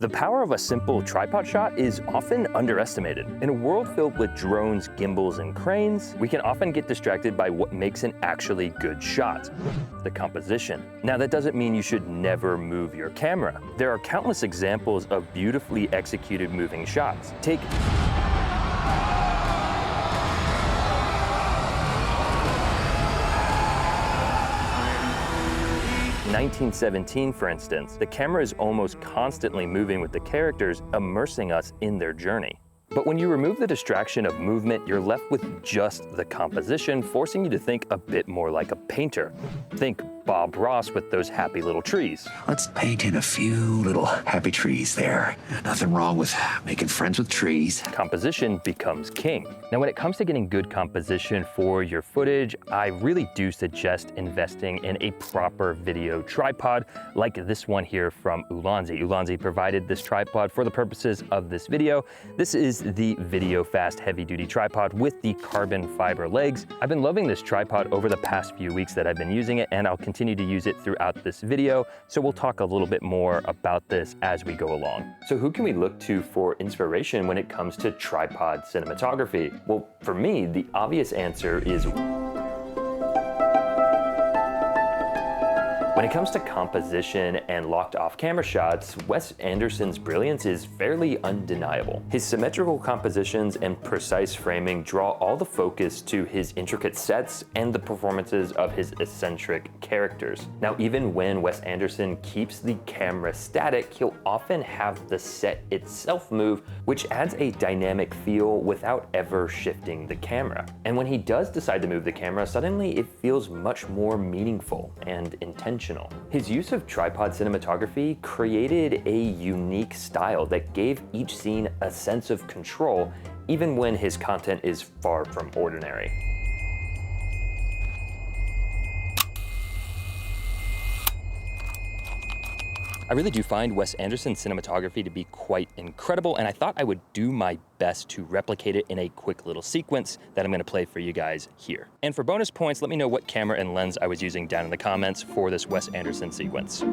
The power of a simple tripod shot is often underestimated. In a world filled with drones, gimbals, and cranes, we can often get distracted by what makes an actually good shot, the composition. Now, that doesn't mean you should never move your camera. There are countless examples of beautifully executed moving shots. Take 1917, for instance. The camera is almost constantly moving with the characters, immersing us in their journey. But when you remove the distraction of movement, you're left with just the composition, forcing you to think a bit more like a painter. Think Bob Ross with those happy little trees. Let's paint in a few little happy trees there. Nothing wrong with making friends with trees. Composition becomes king. Now, when it comes to getting good composition for your footage, I really do suggest investing in a proper video tripod like this one here from Ulanzi. Ulanzi provided this tripod for the purposes of this video. This is the Video Fast heavy duty tripod with the carbon fiber legs. I've been loving this tripod over the past few weeks that I've been using it, and I'll continue to use it throughout this video. So we'll talk a little bit more about this as we go along. So who can we look to for inspiration when it comes to tripod cinematography? Well, for me, the obvious answer is when it comes to composition and locked off camera shots, Wes Anderson's brilliance is fairly undeniable. His symmetrical compositions and precise framing draw all the focus to his intricate sets and the performances of his eccentric characters. Now, even when Wes Anderson keeps the camera static, he'll often have the set itself move, which adds a dynamic feel without ever shifting the camera. And when he does decide to move the camera, suddenly it feels much more meaningful and intentional. His use of tripod cinematography created a unique style that gave each scene a sense of control, even when his content is far from ordinary. I really do find Wes Anderson cinematography to be quite incredible, and I thought I would do my best to replicate it in a quick little sequence that I'm gonna play for you guys here. And for bonus points, let me know what camera and lens I was using down in the comments for this Wes Anderson sequence.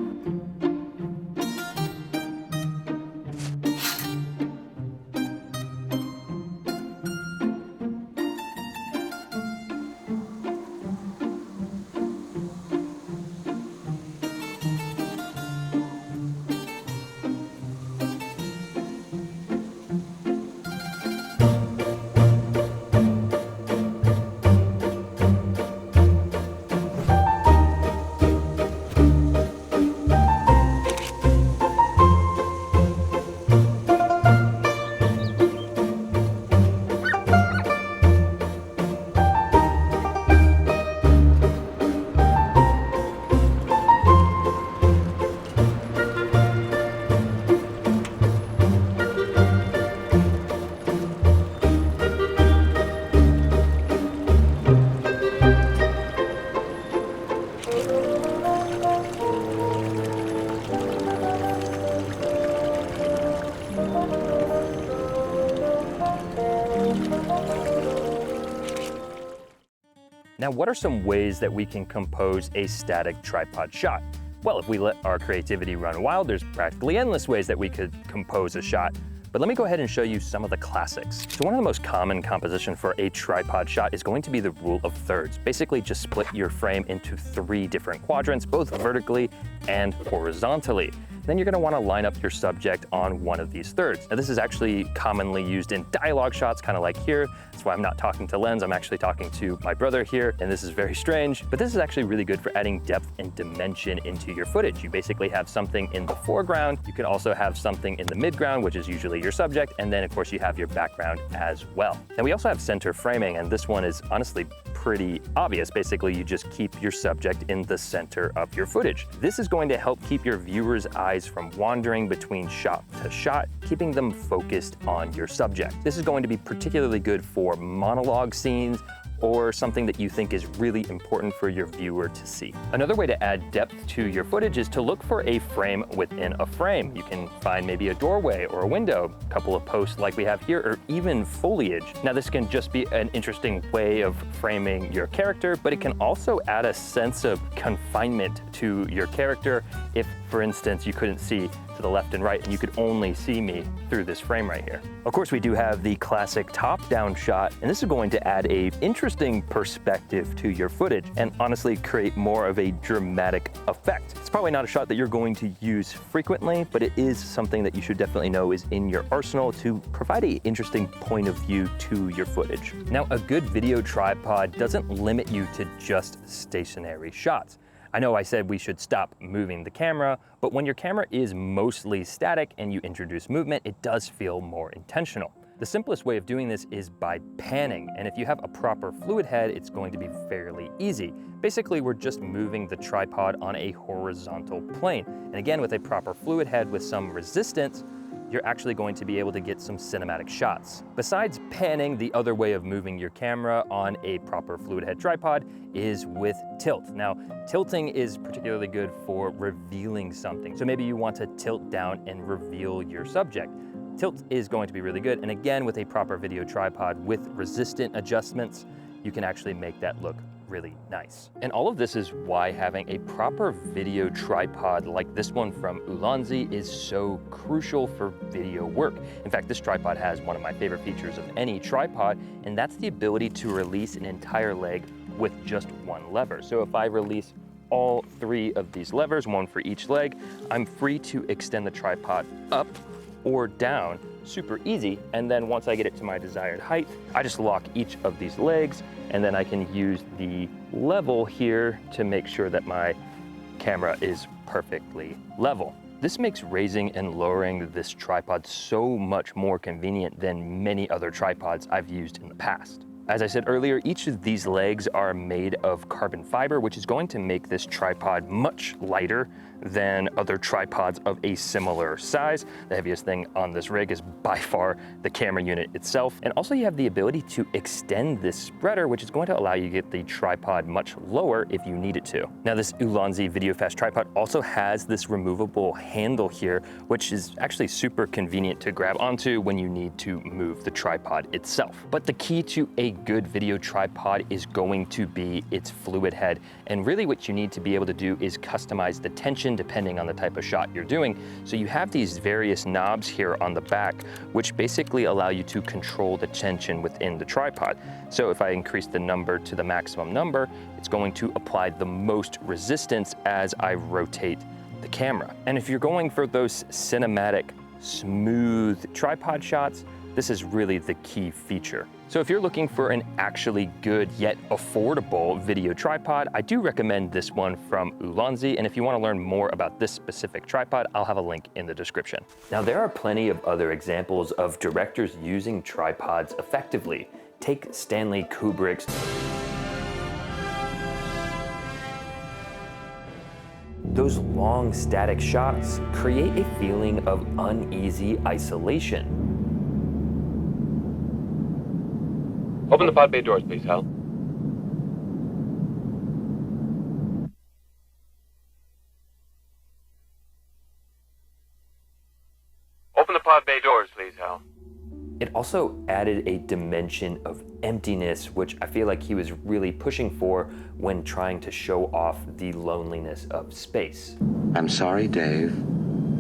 Now, what are some ways that we can compose a static tripod shot? Well, if we let our creativity run wild, there's practically endless ways that we could compose a shot. But let me go ahead and show you some of the classics. So one of the most common composition for a tripod shot is going to be the rule of thirds. Basically, just split your frame into 3 different quadrants, both vertically and horizontally. Then you're gonna wanna line up your subject on one of these thirds. Now, this is actually commonly used in dialogue shots, kind of like here. That's why I'm not talking to Lens, I'm actually talking to my brother here, and this is very strange, but this is actually really good for adding depth and dimension into your footage. You basically have something in the foreground, you can also have something in the midground, which is usually your subject, and then of course you have your background as well. Now, we also have center framing, and this one is honestly pretty obvious. Basically, you just keep your subject in the center of your footage. This is going to help keep your viewer's eyes from wandering between shot to shot, keeping them focused on your subject. This is going to be particularly good for monologue scenes or something that you think is really important for your viewer to see. Another way to add depth to your footage is to look for a frame within a frame. You can find maybe a doorway or a window, a couple of posts like we have here, or even foliage. Now, this can just be an interesting way of framing your character, but it can also add a sense of confinement to your character if, for instance, you couldn't see to the left and right, and you could only see me through this frame right here. Of course, we do have the classic top-down shot, and this is going to add a interesting perspective to your footage and honestly create more of a dramatic effect. It's probably not a shot that you're going to use frequently, but it is something that you should definitely know is in your arsenal to provide an interesting point of view to your footage. Now, a good video tripod doesn't limit you to just stationary shots. I know I said we should stop moving the camera, but when your camera is mostly static and you introduce movement, it does feel more intentional. The simplest way of doing this is by panning, and if you have a proper fluid head, it's going to be fairly easy. Basically, we're just moving the tripod on a horizontal plane. And again, with a proper fluid head with some resistance, you're actually going to be able to get some cinematic shots. Besides panning, the other way of moving your camera on a proper fluid head tripod is with tilt. Now, tilting is particularly good for revealing something. So maybe you want to tilt down and reveal your subject. Tilt is going to be really good. And again, with a proper video tripod with resistant adjustments, you can actually make that look really nice. And all of this is why having a proper video tripod like this one from Ulanzi is so crucial for video work. In fact, this tripod has one of my favorite features of any tripod, and that's the ability to release an entire leg with just one lever. So if I release all 3 of these levers, one for each leg, I'm free to extend the tripod up or down super easy. And then once I get it to my desired height, I just lock each of these legs, and then I can use the level here to make sure that my camera is perfectly level. This makes raising and lowering this tripod so much more convenient than many other tripods I've used in the past. As I said earlier, each of these legs are made of carbon fiber, which is going to make this tripod much lighter than other tripods of a similar size. The heaviest thing on this rig is by far the camera unit itself. And also you have the ability to extend this spreader, which is going to allow you to get the tripod much lower if you need it to. Now, this Ulanzi VideoFast tripod also has this removable handle here, which is actually super convenient to grab onto when you need to move the tripod itself. But the key to a good video tripod is going to be its fluid head. And really what you need to be able to do is customize the tension depending on the type of shot you're doing. So you have these various knobs here on the back, which basically allow you to control the tension within the tripod. So if I increase the number to the maximum number, it's going to apply the most resistance as I rotate the camera. And if you're going for those cinematic, smooth tripod shots, this is really the key feature. So if you're looking for an actually good yet affordable video tripod, I do recommend this one from Ulanzi. And if you want to learn more about this specific tripod, I'll have a link in the description. Now, there are plenty of other examples of directors using tripods effectively. Take Stanley Kubrick's those long static shots create a feeling of uneasy isolation. Open the pod bay doors, please, Hal. Open the pod bay doors, please, Hal. It also added a dimension of emptiness, which I feel like he was really pushing for when trying to show off the loneliness of space. I'm sorry, Dave.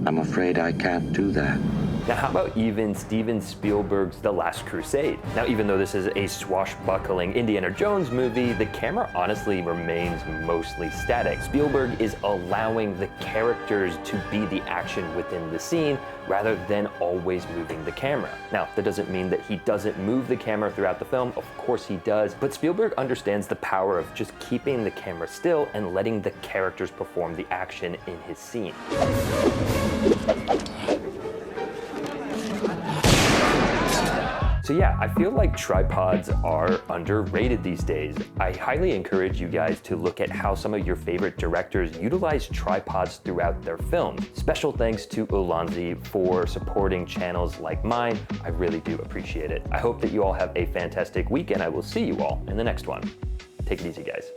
I'm afraid I can't do that. Now, how about even Steven Spielberg's The Last Crusade? Now, even though this is a swashbuckling Indiana Jones movie, the camera honestly remains mostly static. Spielberg is allowing the characters to be the action within the scene rather than always moving the camera. Now, that doesn't mean that he doesn't move the camera throughout the film. Of course he does, but Spielberg understands the power of just keeping the camera still and letting the characters perform the action in his scene. So yeah, I feel like tripods are underrated these days. I highly encourage you guys to look at how some of your favorite directors utilize tripods throughout their films. Special thanks to Ulanzi for supporting channels like mine. I really do appreciate it. I hope that you all have a fantastic week, and I will see you all in the next one. Take it easy, guys.